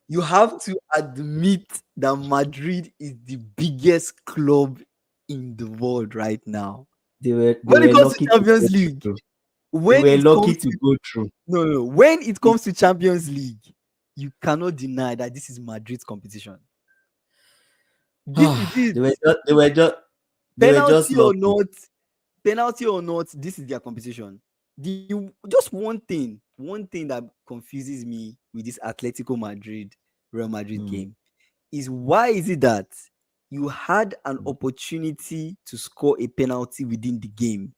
You have to admit that Madrid is the biggest club in the world right now. They When it were comes to lucky to go Champions League, through. They when were it lucky comes to to go through. no, no, no, when it It- comes to Champions League, you cannot deny that this is Madrid's competition. This is it. they were just Penalty or lucky. not, penalty or not, this is their competition. The just one thing that confuses me with this Atletico Madrid Real Madrid Mm, game is why is it that you had an opportunity to score a penalty within the game?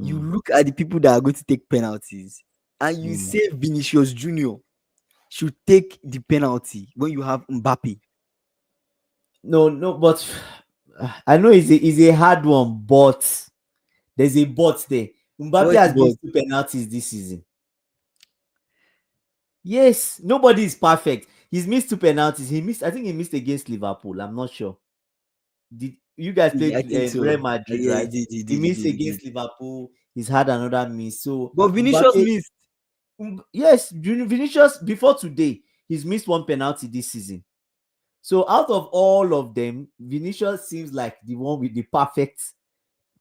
You mm, look at the people that are going to take penalties, and you mm. say Vinicius Junior should take the penalty when you have Mbappe. No, no, but I know it's a hard one, but there's a but there. Mbappe What has was missed 2 penalties this season. Yes, nobody is perfect. He's missed 2 penalties. I think he missed against Liverpool. I'm not sure. Did you guys I played think so. Real Madrid, Yeah, he right? did, he He did, he missed did, he did. against Liverpool. He's had another miss. So But Vinicius Mbappe, missed. yes, Vinicius before today, he's missed 1 penalty this season. So out of all of them, Vinicius seems like the one with the perfect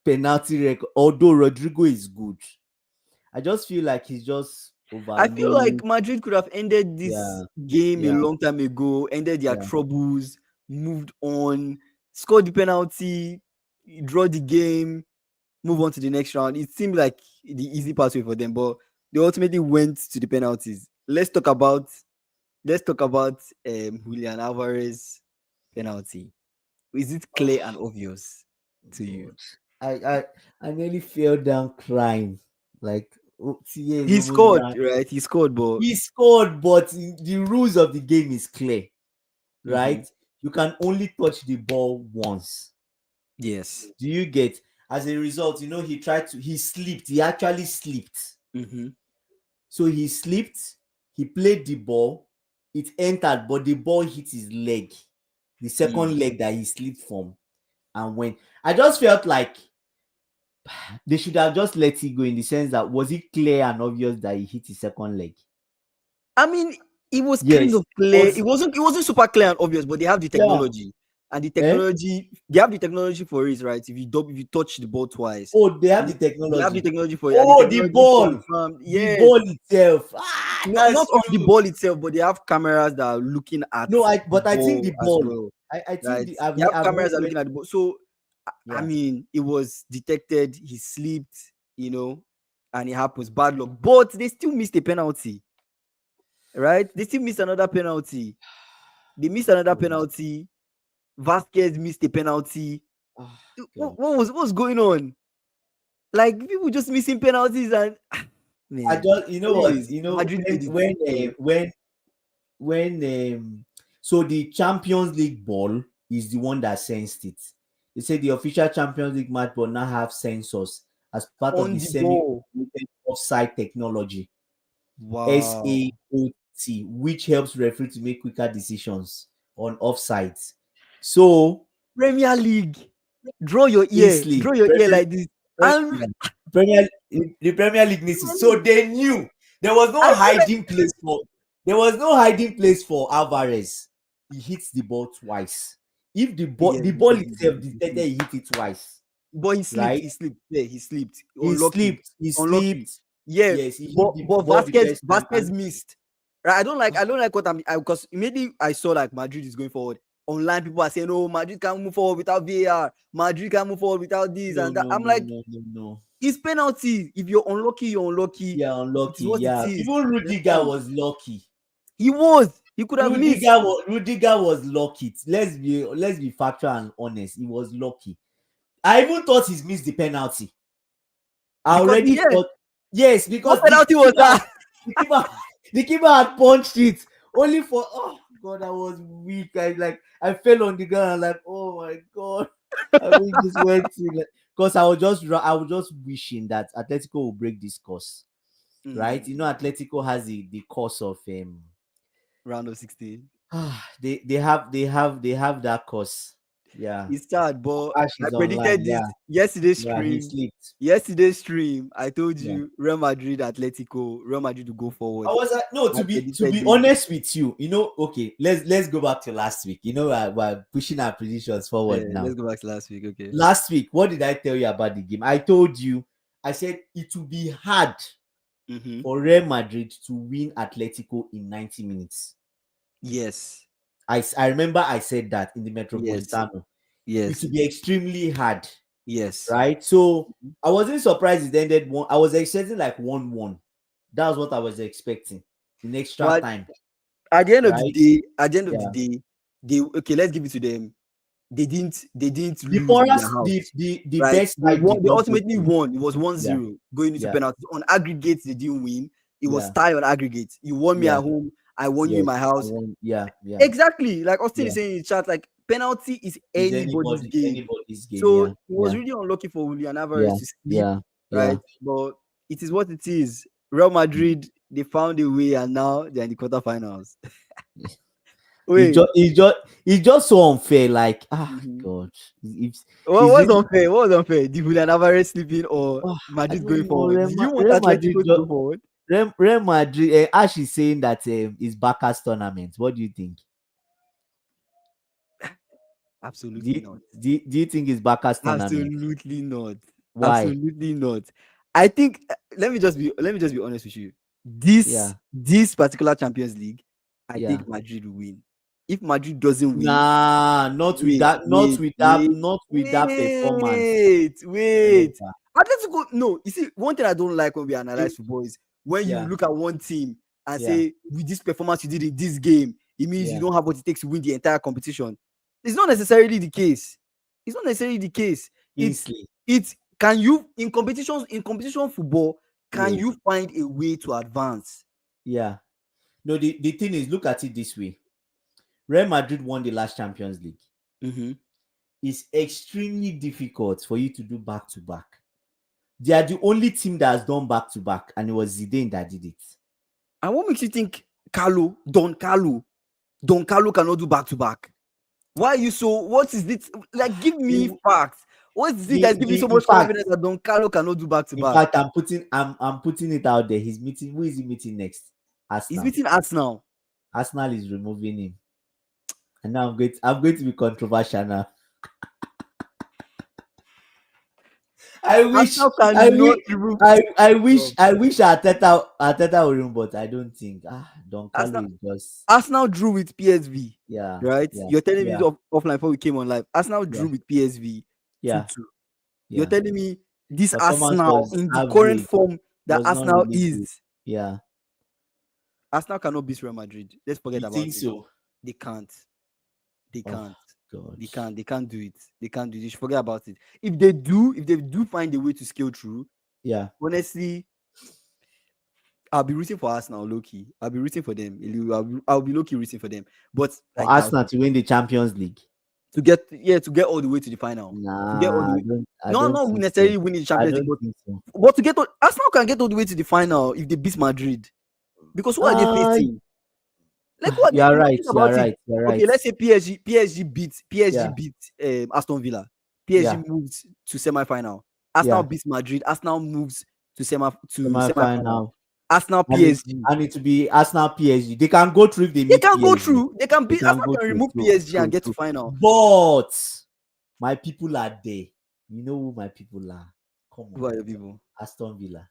penalty record. Although Rodrigo is good, I just feel like he's just I feel like overlooked. Madrid could have ended this Yeah, game a yeah, long time ago, ended their yeah. troubles, moved on, scored the penalty, draw the game, move on to the next round. It seemed like the easy pathway for them, but they ultimately went to the penalties. Let's talk about Julian Alvarez penalty. Is it clear and obvious to you? God. I I I nearly fell down crying. Like tears He almost scored, ran. right? He scored, but He scored, but the rules of the game is clear, mhm, right? You can only touch the ball once. yes. Do you get? As a result, he slipped. He actually slipped. Hmm. So he slipped, he played the ball, it entered, but the ball hit his leg, the second leg that he slipped from. And when I just felt like they should have just let it go in the sense that was it clear and obvious that he hit his second leg? I mean, it was kind Yes. of clear. Was It wasn't super clear and obvious, but they have the yeah. technology. And the Eh? technology, they have the technology for it, right? If you touch the ball twice, Oh, they have the they have the technology. technology for it, and the Oh, the technology ball. confirmed. The Yes, ball itself. Ah, not that's of the true. ball itself, but they have cameras that are looking at No, the I think the ball as ball. well, I think right? They have I've cameras that are read, looking at the ball. So, I yeah. mean, it was detected. He slipped, and it happens. Bad luck, but they still missed a penalty, right? They still missed another penalty. They missed another God. penalty. Vasquez missed a penalty. Ah, What, God. what was going on? Like people just missing penalties and I man. just, you know what, Anyways, Madrid when made it. So when so the Champions League ball is the one that sensed it. They say the official Champions League match ball now have sensors as part of the on the ball. semi-automated offside technology Wow. SAOT, which helps referee to make quicker decisions on offsides. So Premier League. Draw your ear. easily Draw your ear like this. And Premier the Premier League needs it. So they knew there was no I feel like hiding place for Alvarez. He hits the ball twice. If yeah, the he ball did, he itself did, he detected slipped. he hit it twice, But he slipped. right? He slipped. Yeah, he slipped. He Unlucky. slipped, he Unlucky. slipped. Yeah, Yes, he hit but the but ball the Vasquez first time Vasquez missed. Right? I don't like what because immediately I saw like Madrid is going forward. Online people are saying, "Oh, Madrid can't move forward without VAR. Madrid can't move forward without this no and that." no I'm no like, no no no. it's penalty. If you're unlucky, you're unlucky. Yeah, It is unlucky. what it Yeah, is. even You Rudiger understand? was lucky. He was. He could have missed. Rudiger was lucky. Let's be factual and honest. He was lucky. I even thought he's missed the penalty. I Because already yeah, thought yes, what because penalty was that? the keeper the keeper had punched it only for oh god, I was weak. I fell on the ground. I'm like, oh my god. I really just went to like because I was just wishing that Atletico will break this course. Right? You know, Atletico has the course of Round of 16. they have that course. Yeah. It's sad, but Ash I is online. predicted this Yeah. yesterday's Yeah. He stream. slept. Yesterday's stream, I told Yeah. you Real Madrid, Atletico, Real Madrid to go I forward. was like, no, I to predicted be this. honest with you, okay, let's go back to last week. We're pushing our predictions forward Yeah, now. let's go back to last week. Okay. Last week, what did I tell you about the game? I told you, I said it will be hard Mm-hmm. for Real Madrid to win Atletico in 90 minutes. Yes. I remember I said that in the Yes. Metropolitano. It Yes. will be extremely hard, Yes. right? So I wasn't surprised it ended one. I was expecting like 1-1. That was what I was expecting in extra But time, at the end of the right? day, Yeah. they okay, let's give it to them. They didn't The lose in their Forest, house. the Right? best They side won, did they not go ultimately through. won. It was one Yeah, zero going into yeah, penalties. On aggregate, they didn't win. It was yeah, tie on aggregate. You won me at yeah. home, I won you in Yes. my I house. won. Yeah, yeah, Exactly. Like Austin is yeah. saying in chat, like penalty is Is anybody's game. anybody's game? So Yeah, it was yeah, really unlucky for Julian Alvarez yeah, to sleep, yeah, yeah. right? But it is what it is. Real Mm. Madrid, they found a way and now they're in the quarterfinals. It's Wait. just it's just so unfair. Like, Mhm. God, it's What it's was really. unfair? What was unfair? Did Julian Alvarez sleeping or I Madrid going don't know. forward? Did you want Real Madrid Atletico to go forward? Real Madrid. Ash is saying that it's Barca's tournament. What do you think? Absolutely not. Do you think it's Barca's tournament? Absolutely not. Why? Absolutely not. I think let me just be honest with you. This Yeah, this particular Champions League, I yeah. think Madrid will win. If Madrid doesn't win, Nah, not with wait, that. Not wait, with that. wait, Not with that performance. wait. Never. Atletico, no, you see, one thing I don't like when we analyze You- football is when you yeah, look at one team and yeah, say, with this performance you did in this game, it means you yeah. don't have what it takes to win the entire competition. It's not necessarily the case. It's not necessarily the case. It's Kingsley. it's can you in competition football, can Wait. you find a way to advance? Yeah. No, the thing is, look at it this way. Real Madrid won the last Champions League. Mm-hmm. It's extremely difficult for you to do back to back. They are the only team that has done back to back, and it was Zidane that did it. And what makes you think Don Carlo cannot do back to back? Why are you so? What is it? Like, give me The, facts. What is it that's giving you so in much fact, confidence that Don Carlo cannot do back to in back? fact, I'm putting it out there. He's meeting. Who is he meeting next? He's Arsenal. meeting Arsenal. Arsenal is removing him, and now I'm going to be controversial now. I wish, Arsenal I wish, cannot remove. Oh, I wish Arteta will remove, but I don't think. Don Carlo Arsenal, is just. Arsenal drew with PSV, Yeah, right? yeah, You're telling me yeah, this offline before we came on live. Arsenal yeah, drew with PSV yeah, 2-2. You're yeah. telling me this Performance Arsenal was in the current average. form that Was not Arsenal really good. is, Yeah, Arsenal cannot beat Real Madrid. Let's forget you about think it. so? They can't. They Oh can't. God. They can't do it. They can't do it. You should forget about it. If they do find a way to scale through, Yeah. honestly, I'll be rooting for Arsenal, low key. I'll be rooting for them. I'll be low key rooting for them. But I For doubt Arsenal it. to win the Champions League. To get all the way to the final. To get all the Nah, way. I No, don't not think so. necessarily winning the I Champions League, don't but think so. Arsenal can get all the way to the final if they beat Madrid. Because who are they Uh facing? Like what? you're right. Think You're about it. right. You're Okay, right. let's say PSG beats PSG Yeah. beats Aston Villa. PSG Yeah. moves to semi-final. Arsenal Yeah. beats Madrid. Arsenal moves to semi-final. Semi-final. Arsenal And it PSG. and it to be Arsenal PSG. They can go through if they They meet can go PSG. through. They can They beat can Arsenal go can through. remove True. PSG and True. get to True. final. But my people are there. You know who my people are. Come Who on. are your people? Aston Villa.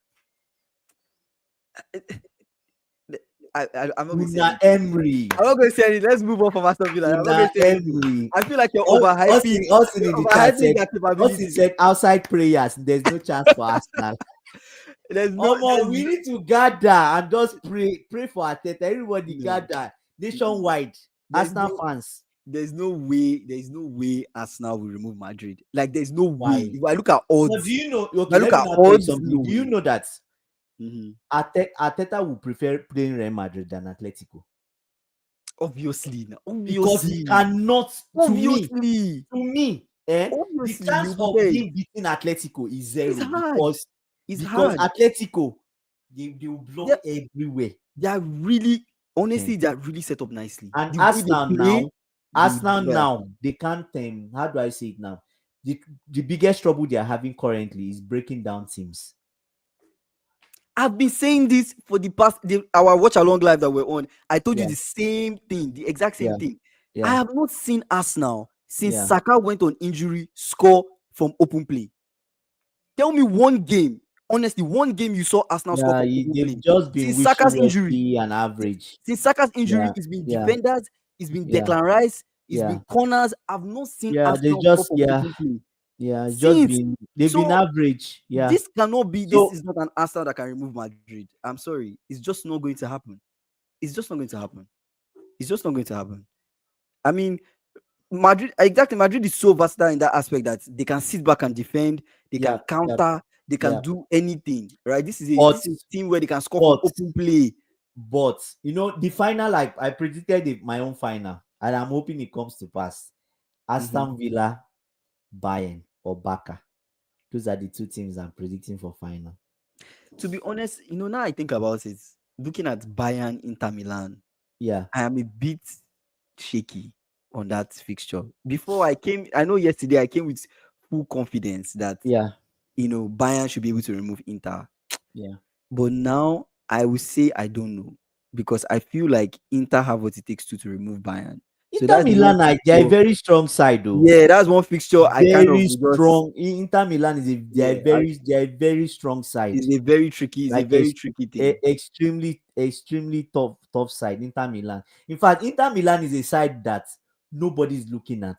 I'm not going to say Una anything. Emery. I'm not going to say anything. Let's move on from Aston Villa. I'm not going Una to say anything. Emery. I feel like you're overhyping. Austin You're in the chat overhyping said, their Austin capability. said outside prayers, there's no chance for Arsenal. There's no. We need to gather and just pray for Arteta. Everybody No. gather nationwide. There's Arsenal no. fans. There's no way Arsenal will remove Madrid. Like, there's no way. Why? If I look at But do odds, you know? if I Okay, look let me at now tell you odds, something. no Do you way. know that Mhm. Arteta would prefer playing Real Madrid than Atletico Obviously, because he cannot. obviously, To me, the chance you of prefer it. him beating Atletico is It's zero hard. It's because hard. Atletico they will block They're, everywhere. they're really, Eh. honestly, they're really set up nicely. And The way they Arsenal play, now, they will Arsenal do what now, happen. they can't. How do I say it now? The biggest trouble they are having currently is breaking down teams. I've been saying this for the past our watch along live that we're on. I told you Yeah, the same thing, the exact same yeah, thing. I yeah, have not seen Arsenal since yeah, Saka went on injury score from open play. Tell me one game, honestly, one game you saw Arsenal score yeah. from open They've play just been since Saka's injury. wishy-washy and Since, average. since Saka's injury, Yeah, it's been yeah, defenders, it's been yeah, Declan Rice, it's yeah, been corners. I've not seen yeah. They Arsenal score just, from yeah, open play yeah. It's just since. been they've been So average. Yeah. this cannot be. This So is not an Arsenal that can remove Madrid. I'm sorry, it's just not going to happen. It's just not going to happen. It's just not going to happen. I mean, Madrid, exactly. Madrid is so versatile in that aspect that they can sit back and defend, they can yeah, yeah, counter, they can yeah. do anything. Right? This is a But this is a team where they can score from but open play. but the final, I predicted my own final, and I'm hoping it comes to pass. Mhm. Aston Villa, Bayern, or Barca. Those are the two teams I'm predicting for final. To be honest, now I think about it, looking at Bayern, Inter Milan, Yeah, I am a bit shaky on that fixture. Before I came, I know yesterday I came with full confidence that yeah, Bayern should be able to remove Inter. yeah. But now I will say I don't know because I feel like Inter have what it takes to remove Bayern. So Inter that's the one Milan, they are a fixture. very strong side, though. Yeah, that's one fixture I kind of Very just strong. Inter Milan yeah. they are a very strong side. It's a Like very tricky thing. extremely tough side. Inter Milan. In fact, Inter Milan is a side that nobody's looking at.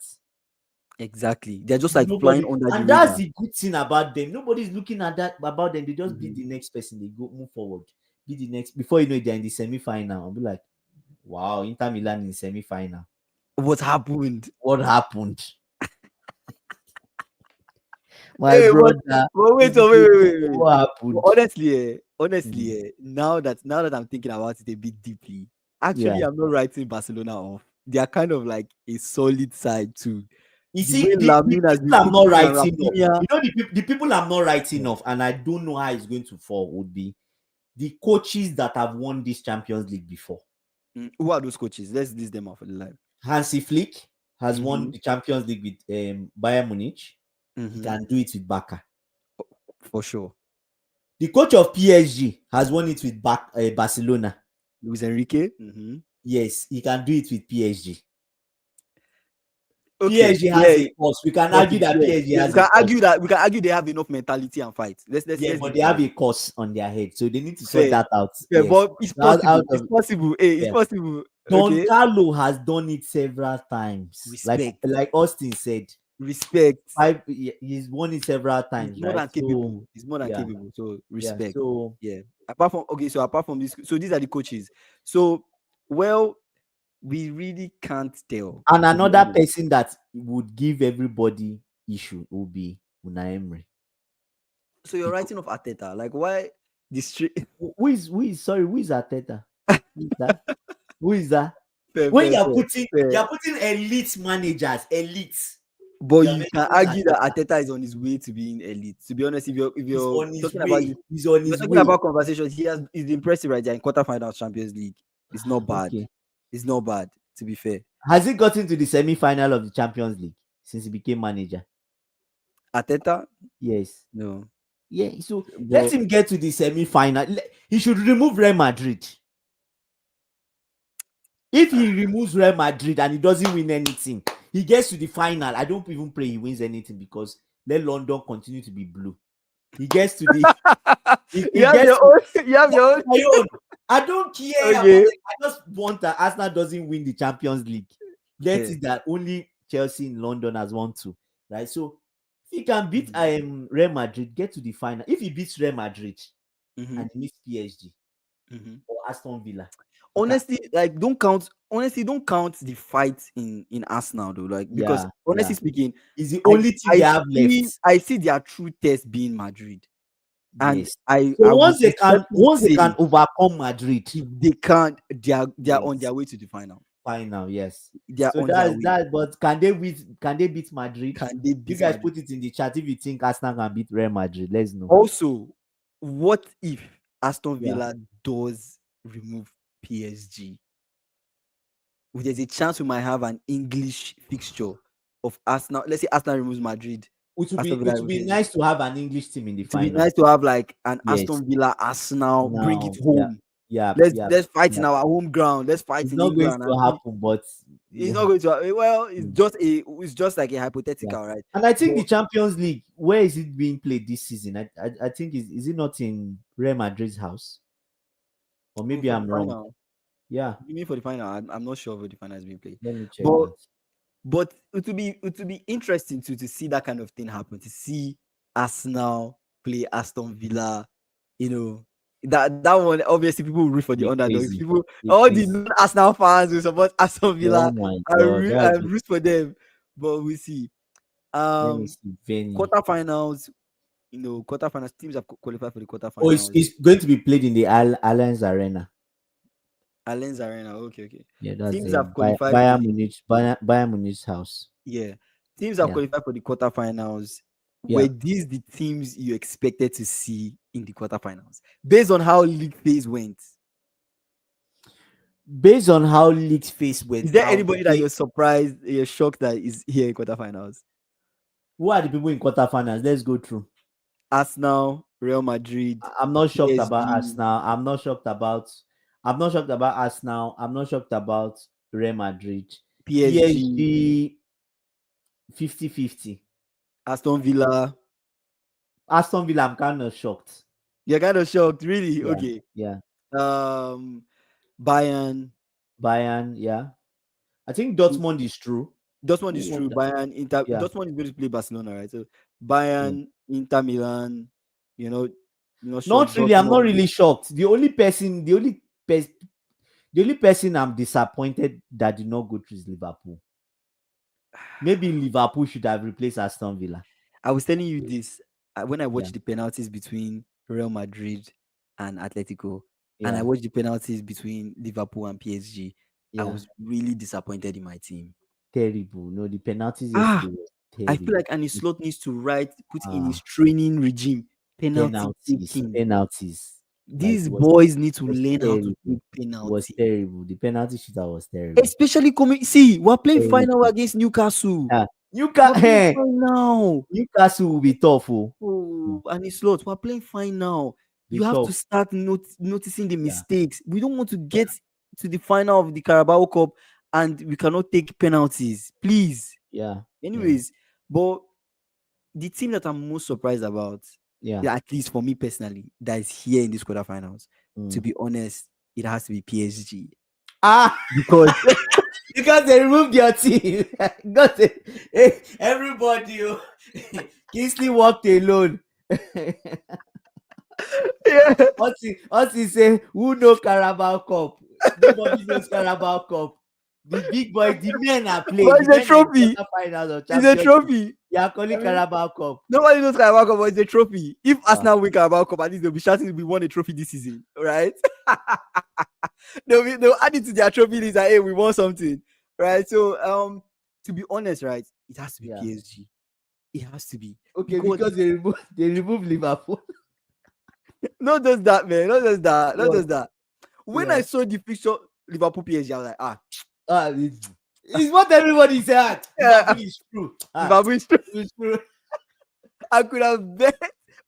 Exactly. They're just like flying Nobody, under the and that's radar. the good thing about them. Nobody's looking at that about them. They just beat Mhm. the next person. They go move forward. Beat the next. Before you know it, they're in the semi-final. I'll be like, wow, Inter Milan in the semi-final. What happened? What happened? My Hey, brother, but wait, oh, wait. what But happened? honestly, Mm, now that I'm thinking about it a bit deeply, actually, yeah. I'm not writing Barcelona off. They are kind of like a solid side too. You The way see, the Lamine has been people I'm not cooking and writing off, Rafinha, the people I'm not writing yeah. off, and I don't know how it's going to fall, would be the coaches that have won this Champions League before. Who are those coaches? Let's list them off for the live. Hansi Flick has won Mm-hmm. the Champions League with Bayern Munich. He Mm-hmm. can do it with Barca. For sure. The coach of PSG has won it with Barcelona. Luis Enrique. Mm-hmm. Yes, he can do it with PSG. Okay. PSG has Yeah. a course. We can argue Okay. that Yeah. PSG Yeah. has a course. We can argue they have enough mentality and fight. Yeah, Let's but give they them have that. a course on their head, so they need to sort Fair. that out. Fair. Yes, But it's out possible. It's of possible. Hey, it's yeah. possible. Don Okay. Carlo has done it several times. Respect. Like Austin said, Respect. he's won it several He's times, more right? than So capable. He's more than yeah, capable. So yeah. respect. So Yeah. Apart from this, so these are the coaches. So well, we really can't tell, and to be another honest. person that would give everybody issue will be Unai Emery. So you're Because writing off Ateta. Like why the street who is Arteta? Who is that? Who is that? fair, When fair, fair, fair. you're putting elite managers, elite. But You're you can mentioning argue that Arteta. Ateta is on his way to being elite. To be honest, if He's you're on his talking about way. He's on if you're his talking way. about conversations, he's impressive right there in quarterfinals Champions League. It's not bad. Okay. It's not bad, to be fair. Has he gotten to the semi-final of the Champions League since he became manager? Ateta? Yes. No. Yeah. So let But him get to the semi-final. He should remove Real Madrid. If he removes Real Madrid and he doesn't win anything, he gets to the final. I don't even pray he wins anything because let London continue to be blue. He gets to the he you have gets your to own, you have your own. my own. I don't care about Okay. it. I just want that Arsenal doesn't win the Champions League. Let Fair. it that only Chelsea in London has won to. Right. So if he can beat Mhm. Real Madrid, get to the final. If he beats Real Madrid Mhm. and he meets PSG Mhm. or Aston Villa, he can Honestly, like don't count the fight in Arsenal though. Like because yeah, honestly yeah. speaking, He's the I only team I they have left. I see their true test being Madrid. And Yes. So I would respectfully once they can say overcome Madrid, if they can't, they are on yes, their way to the final. final, yes. They are So on their that's way. that. But can they beat Madrid? Can they You beat guys Madrid? put it in the chat if you think Arsenal can beat Real Madrid. Let's know. Also, what if Aston Yeah. Villa does remove PSG? there's a chance we might have an English fixture of Arsenal. Let's say Arsenal removes Madrid, Aston it Villa would removes be PSG. nice to have an English team in the To be final. nice to have like an Yes. Aston Villa Arsenal, bring it Now, yeah, home. yeah, Let's yeah, let's fight yeah. in our home ground. Let's fight It's in not going England to and see. happen, but It's yeah, not going to well, mm, it's just like a yeah. hypothetical, right? And I think the But Champions League, where is it being played this season? I think is it not in Real Madrid's house? Or maybe for the I'm wrong. final, Yeah, you mean for the final? I'm not sure where the final is being played. let me check But that. it would be interesting to see that kind of thing happen. To see Arsenal play Aston Villa, you know. That one obviously people will root for the Be underdogs. crazy. People, Be all the crazy. non-Arsenal fans will support Aston Oh Villa my and god, root, that's and root for them. But we see. let me Um, see venue. quarterfinals. Quarterfinals teams have qualified for the Oh, quarterfinals. it's going to be played in the Allianz Arena. Allianz Arena. Okay, okay. Yeah, that's Teams the have qualified for Bayern the Munich, Bayern Munich's house. Yeah. Teams have Yeah, qualified for the quarterfinals. Were yeah. these the teams you expected to see in the quarterfinals? Based on how league phase went. Based on how league phase Is went, there I would anybody that say you're surprised, you're shocked that is here in quarterfinals? who are the people in quarterfinals? Let's go through. Arsenal, Real Madrid, I'm not shocked about PSG, Arsenal. I'm not shocked about Arsenal. I'm not shocked about Real Madrid. PSG, PSG 50-50. Aston Villa. Aston Villa, I'm kind of shocked. You're kind of shocked, really? Yeah, Okay. yeah. Um, Bayern. Bayern, yeah. I think Dortmund is true. Dortmund Who is won true. that? Bayern, Inter. Yeah, Dortmund is going to play Barcelona, right? So yeah. Bayern, Inter Milan. You know, you're not sure. Not really. I'm not Dortmund. really shocked. The only person I'm disappointed that did not go through is Liverpool. Maybe Liverpool should have replaced Aston Villa. I was telling you this when I Yeah, watched the penalties between Real Madrid and Atletico, and I yeah, watched the penalties between Liverpool and PSG. I yeah. was really disappointed in my team. Terrible. No, the penalties Ah, yesterday was I feel terrible. like Annie Slot needs to put in his Ah, training regime penalty taking. penalties. Like These boys need to was learn how to terrible. take It was penalty. terrible. The penalty shooter was terrible. Especially coming. See, we're playing final Terrible. against Newcastle. Yeah. We're playing Newcastle, fine now. Newcastle will be tough. Oh. Hmm. Oh, and it's lot. We're playing fine now. Be You have to tough. start noticing the Yeah. mistakes. We don't want to get to the final of the Carabao Cup and we cannot take penalties. Please. Yeah. Yeah. Anyways, but the team that I'm most surprised about, Yeah. yeah, at least for me personally, that is here in this quarterfinals, to Mm. be honest, it has to be PSG. Ah, Because because they removed your team. Because everybody, Kingsley walked alone. yeah, Us he say, who know Carabao Cup? Nobody knows Carabao Cup. The big boys, the men are playing. but The it's a men are in trophy. quarterfinals of It's a championship. trophy. You are calling I mean, Carabao Cup. nobody knows Carabao Cup, but it's a trophy. If Ah, Arsenal win Carabao Cup, at least they'll be shouting we won a trophy this season, right? They'll add it to their trophy list that hey, we won something, right? So to be honest, right, it has to be yeah. PSG. It has to be Okay, because because they remove Liverpool. not just that, man, not just that, not What? just that. When I Yeah. saw the picture Liverpool PSG, I was like, It's what everybody said. yeah, Liverpool is true. Liverpool is true. It's true. I could have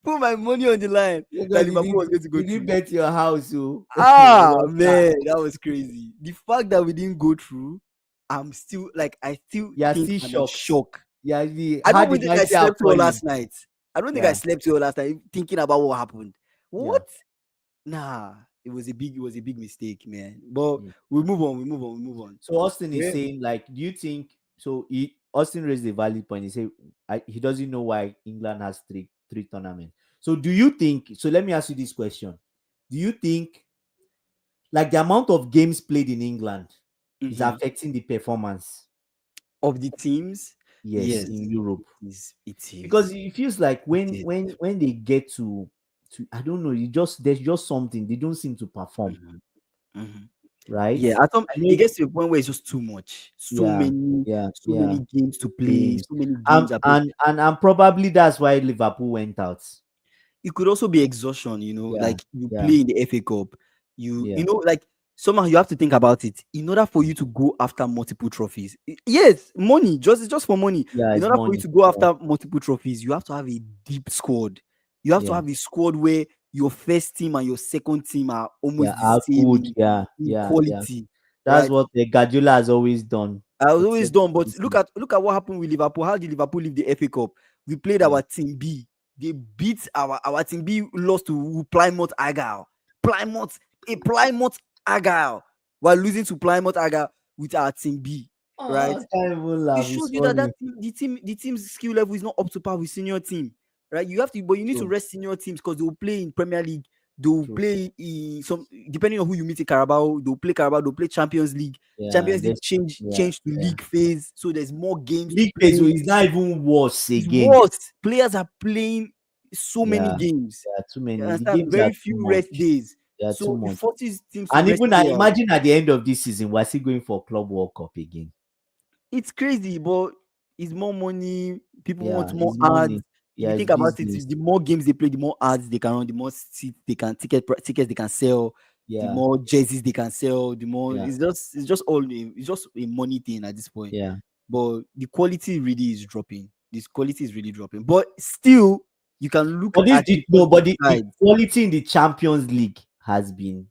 put my money on the line that Because you Liverpool didn't was going to go you didn't through. bet your house, so Ah man, that was crazy. The fact that we didn't go through, I still you are think still I'm in shocked. shock. Yeah, I how don't the even think I mighty are slept well falling. last night. I don't think I Yeah, slept well last night thinking about what happened. yeah. What? Nah, it was a big mistake, man. But Mm. we move on. So Austin is Yeah. saying, like, do you think so? Austin raised a valid point. He said he doesn't know why England has three tournaments. So do you think? So let me ask you this question: do you think like the amount of games played in England is Mhm. affecting the performance? Of the teams, Yes, yes, in Europe. it Because is. it feels like It when is. when they get to I don't know, there's just something they don't seem to perform, Mhm. Mhm. right? Yeah, at some I know, it gets to a point where it's just too much. yeah, So yeah, many games to play, games. so many games are played. And probably that's why Liverpool went out. It could also be exhaustion, Yeah, like you yeah, play in the FA Cup. You yeah, you know, like somehow you have to think about it. In order for you to go after multiple trophies, yes, money, just for money. Yeah, In it's order for you money. to go Yeah, after multiple trophies, you have to have a deep squad. You have to yeah, have a squad where your first team and your second team are yeah. almost the How same good? Yeah, in yeah, yeah. quality, That's right? what the Guardiola has always done. I was always Except done, but this look season. at what happened with Liverpool. How did Liverpool leave the FA Cup? We played Yeah. our team B. They beat our team B, lost to Plymouth Argyle. Plymouth, a Plymouth Argyle. While losing to Plymouth Argyle with our team B, right? I can't even It laugh. It's shows you that funny. the team's skill level is not up to par with senior team, right? You have to, but you need to True, rest senior teams because they will play in Premier League. They will true. play in some, depending on who you meet in Carabao. They'll play Carabao. They'll play Champions League. Yeah, Champions League yeah, change to yeah. league phase, so there's more games to League pace play. is not even worse It's again. worse. Players are playing so many Yeah, games. yeah, too You many. The understand? games are Very too few rest much. days. They are too So it much. forces teams to And rest even I players. imagine at the end of this season, we're still going for Club World Cup again. It's crazy, but it's more money. People Yeah, want more it's ads. money. If Yeah, you it's think about it, business. the more games they play, the more ads they can run, the more seats they can tickets they can sell, the Yeah, more jerseys they can sell, the more yeah, it's just a money thing at this point. yeah. But the quality really is dropping. This quality is really dropping. But still, you can look But this at the the no, but positive the sides. quality in the Champions League has been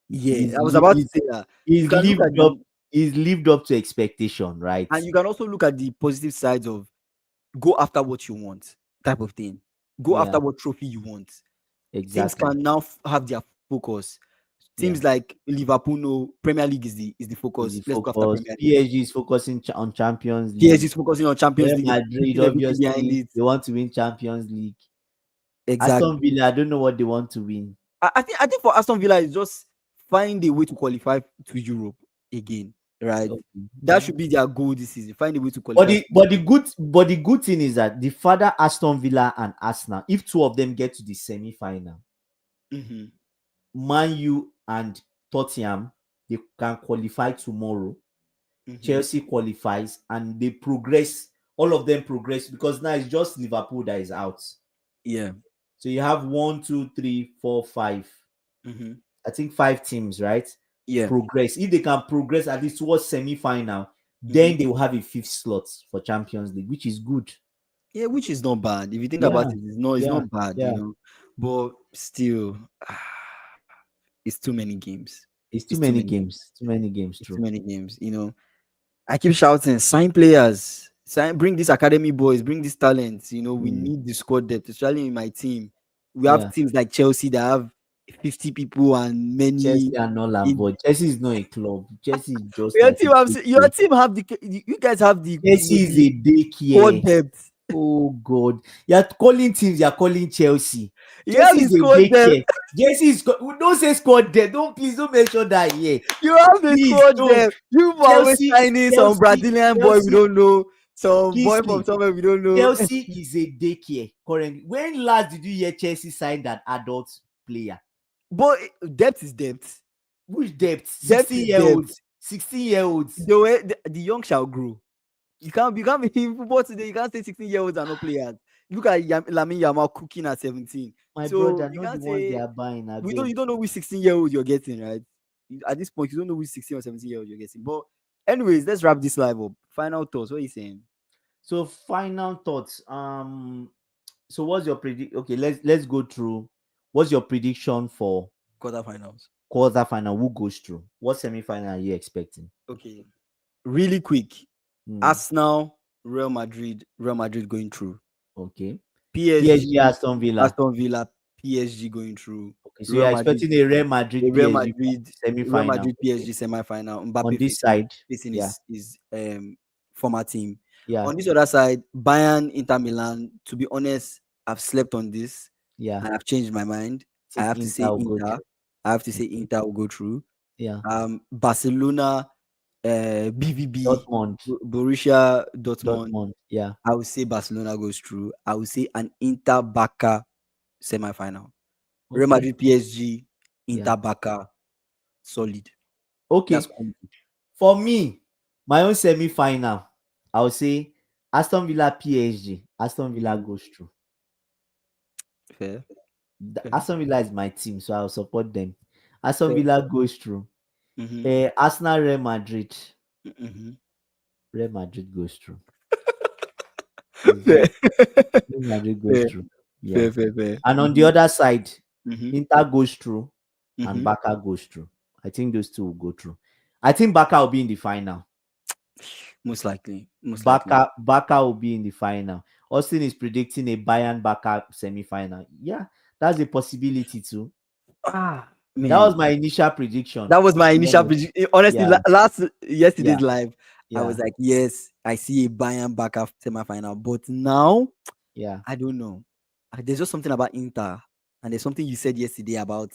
Yeah, I was about to say that. You is can look at lived up the is lived up to expectation, right? and you can also look at the positive sides of go after what you want type of thing. Go Yeah, after what trophy you want. Teams exactly. can now have their focus. Yeah. Teams like Liverpool know Premier League is the Is focus. the Let's go after focus. Premier League. PSG is focusing on Champions PSG League. is focusing on Champions Real League. They're Madrid, putting everything behind obviously, it. they want to win Champions League. Aston Exactly. Villa, I don't know what they want to win. I think for Aston Villa is just find a way to qualify to Europe again. Right. Okay. That Yeah. should be their goal this season. Find a way to But qualify. the good thing is that the father Aston Villa and Arsenal, if two of them get to the semi-final, Mhm. Man U and Tottenham, they can qualify tomorrow. Mhm. Chelsea qualifies and they progress. All of them progress because now it's just Liverpool that is out. Yeah. So you have 1, 2, 3, 4, 5. Mhm. I think 5 teams, right? Yeah. Progress. If they can progress at least towards semi-final, then Mhm. they will have a fifth slot for Champions League, which is good. Yeah, which is not bad. If you think about Yeah, it, it's yeah, not bad, yeah. But still, it's too many games. It's too It's too many many games. games. Too many games, It's too true. many games. I keep shouting, sign players, bring these academy boys, bring these talents. We Mm, need the squad depth, especially in my team. We have yeah. teams like Chelsea that have 50 people and many. Chelsea are not and Chelsea is not a club. Chelsea is just Your like team a have your daycare. team have you guys have Chelsea is a squad daycare. depth. Oh God. You're calling teams, you're calling Chelsea. You have Chelsea the is a squad depth. daycare. Chelsea is don't say squad there. Please don't mention that here. You have the Please squad don't. there. You are always Chelsea, signing some Chelsea, Brazilian boy we Chelsea, don't know, some boy from Kingsley. somewhere we don't know. Chelsea is a daycare currently. When last did you hear Chelsea sign an adult player? But depth is depth. Which depth? Depth 16 is year depth. olds. 16-year-olds. The young shall grow. You can't be in football today. You can't say 16-year-olds are not players. Look at Lamine Yamal cooking at 17. My So brother, you not the can't ones they say are buying. I we don't beg. you don't know which 16-year-old you're getting, right? At this point, you don't know which 16 or 17-year-old you're getting. But anyways, let's wrap this live up. Final thoughts. What are you saying? So final thoughts. So what's your predict? Okay, let's go through. What's your prediction for Quarterfinals. quarter final? Who goes through? What semi final are you expecting? Okay. Really quick. Hmm, Arsenal, Real Madrid going through. okay. PSG PSG, Aston Villa. Aston Villa, PSG going through. Okay, so Real you're Madrid, expecting a Real Madrid Real PSG Madrid, semi Real final. Madrid, Okay. PSG semi-final. On Mbappe this facing side, facing yeah, his former team. yeah, On this other side, Bayern, Inter Milan. To be honest, I've slept on this yeah. and I've changed my mind. I Think have to Inter say will go Inter. through. I have to say Okay. Inter will go through. Yeah. Barcelona, BVB, Dortmund. Borussia Dortmund. Dortmund. Yeah. I would say Barcelona goes through. I would say an Inter Barca semi-final. Real Okay. Madrid PSG, Yeah. Inter Barca, solid. That's Okay. quality. For me, my own semi final, I would say Aston Villa PSG. Aston Villa Mhm. goes through. Fair, fair. Aston Villa is my team, so I'll support them. Aston Fair. Villa goes through. Mm-hmm. Arsenal, Real Madrid. Mm-hmm. Real Madrid goes through. It's Fair. just Real Madrid goes Fair. through. Yeah. Fair. Fair. Fair. And on the Mm-hmm. other side, Mm-hmm. Inter goes through and Mm-hmm. Barca goes through. I think those two will go through. I think Barca will be in the final. Most likely. Most likely. Barca will be in the final. Austin is predicting a Bayern Barca semi-final. Yeah, that's a possibility too. Ah, That was man. my initial prediction. That was my To be initial honest. prediction. Honestly, Yeah, last yeah, yesterday's live, I was yeah, like, yes, I see a Bayern back after semi-final. But now, yeah. I don't know. There's just something about Inter, and there's something you said yesterday about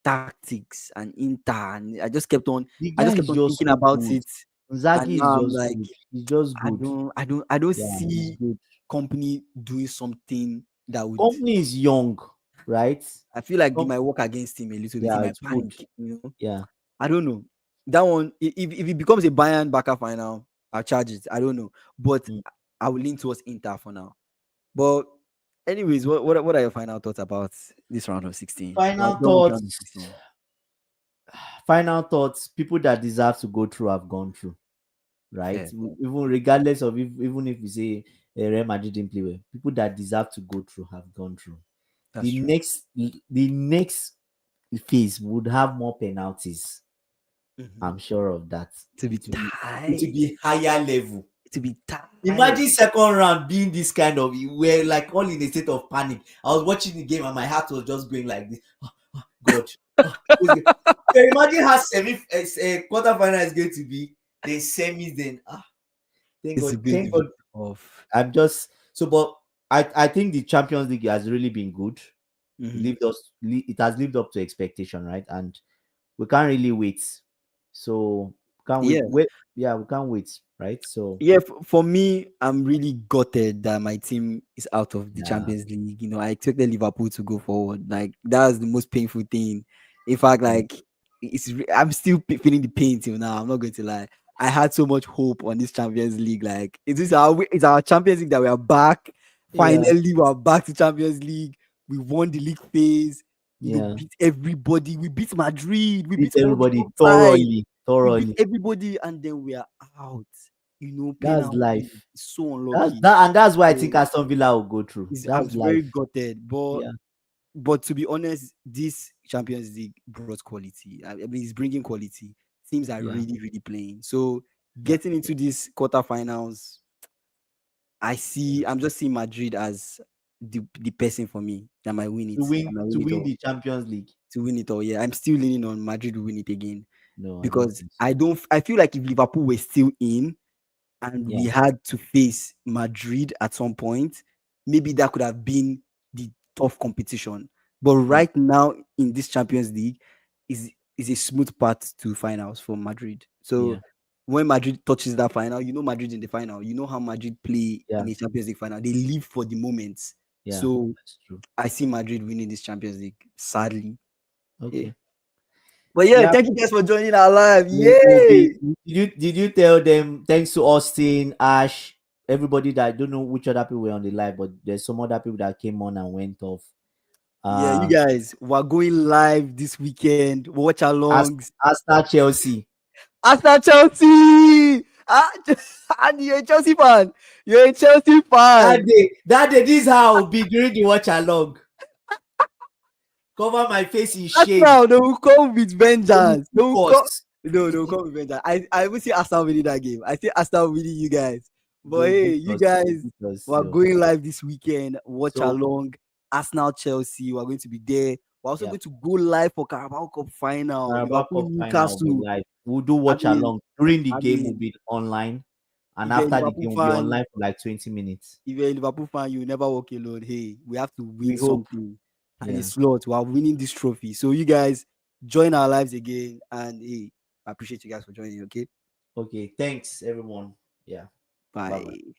tactics and Inter, and The I just guy kept is on just thinking so about good. it, and Inzaghi is now I'm just like, good. He's just good. I don't Yeah, he's see good. company doing something that would. Company is young, right? I feel like it Com- might work against him a little bit. He yeah, might it's good. panic, you know. Yeah. I don't know. That one, if it becomes a Bayern Barca final, I'll charge it. I don't know, but Mm. I will lean towards Inter for now. But anyways, what are your final thoughts about this round of 16? We're Final done with round of thoughts. 16. Final thoughts. People that deserve to go through have gone through, right? Fair, fair. Even regardless of even if we say Real Madrid didn't play well, people that deserve to go through have gone through. That's The true. next phase would have more penalties. Mhm. I'm sure of that. To be It will tight, be higher level. to be tight. Imagine second round being this kind of we're like all in a state of panic. I was watching the game and my heart was just going like this. God. So imagine how quarter final is going to be, then semis, then It's going to thank be God. tough. I'm just so, but I think the Champions League has really been good. Mhm. It has lived up to expectation, right? And we can't really wait. So can't wait. Yeah. Yeah, we can't wait, right? So Yeah, for me, I'm really gutted that my team is out of the yeah, Champions League. You know, I expected Liverpool to go forward. Like that's the most painful thing. In fact, yeah, like I'm still feeling the pain till now. I'm not going to lie. I had so much hope on this Champions League. Like it's our Champions League that we are back. yeah, Finally, we are back to Champions League. We won the league phase. You know, yeah. beat everybody. We beat Madrid. We Beat beat all the everybody top sides. thoroughly, We beat thoroughly. everybody, and then we are out. You know, That's penalty. life. So That's unlucky. that, and that's why I think So Aston Villa will go through. I That's was very life. gutted, Yeah, but to be honest, this Champions League brought quality. I mean, it's bringing quality. Teams are yeah, really playing. So yeah. getting into these quarterfinals, I'm just seeing Madrid as the person for me that might win it. That might To win it win all. the Champions League. To win it all. Yeah, I'm still leaning on Madrid to win it again No, I don't because think so. I feel like if Liverpool were still in, and Yeah, we had to face Madrid at some point, maybe that could have been the tough competition. But yeah, right now in this Champions League is a smooth path to finals for Madrid. yeah, So when Madrid touches that final, you know Madrid in the final. You know how Madrid play yeah, in a Champions League final. They live for the moments. yeah. So That's true. I see Madrid winning this Champions League. Sadly. Yeah. Okay. But yeah, Yeah, thank you guys for joining our live. we'll be. Yay! Did you tell them thanks to Austin, Ash, everybody that I don't know which other people were on the live, but there's some other people that came on and went off. Yeah, you Uh guys, we're going live this weekend. Watch alongs. Arsenal Chelsea. Arsenal Chelsea. And you're a Chelsea fan. You're a Chelsea fan. That day, this is how I'll be during the watch along. Cover my face in shame. Arsenal, they will come with They will vengeance. They cook will come. us. No, they will come with vengeance. I will see Arsenal winning that game. I see Arsenal winning you guys. But They'll hey, beat you us. They'll guys, beat us we're still. going live this weekend. Watch So along. Arsenal Chelsea. We're going to be there. We're also yeah, going to go live for Carabao Cup final. Carabao Liverpool Cup final will be Newcastle. live. We'll do I watch mean, along. During the I game, we'll mean, be online. And if you're a after the Liverpool game, we'll be fan, online for like 20 minutes. if you're a Liverpool fan, you never walk alone. Hey, we have to We win hope. something. And Yeah. it's slot. We are winning this trophy. So you guys join our lives again. And hey, I appreciate you guys for joining. Okay. Okay. Thanks, everyone. Yeah. Bye bye. Bye.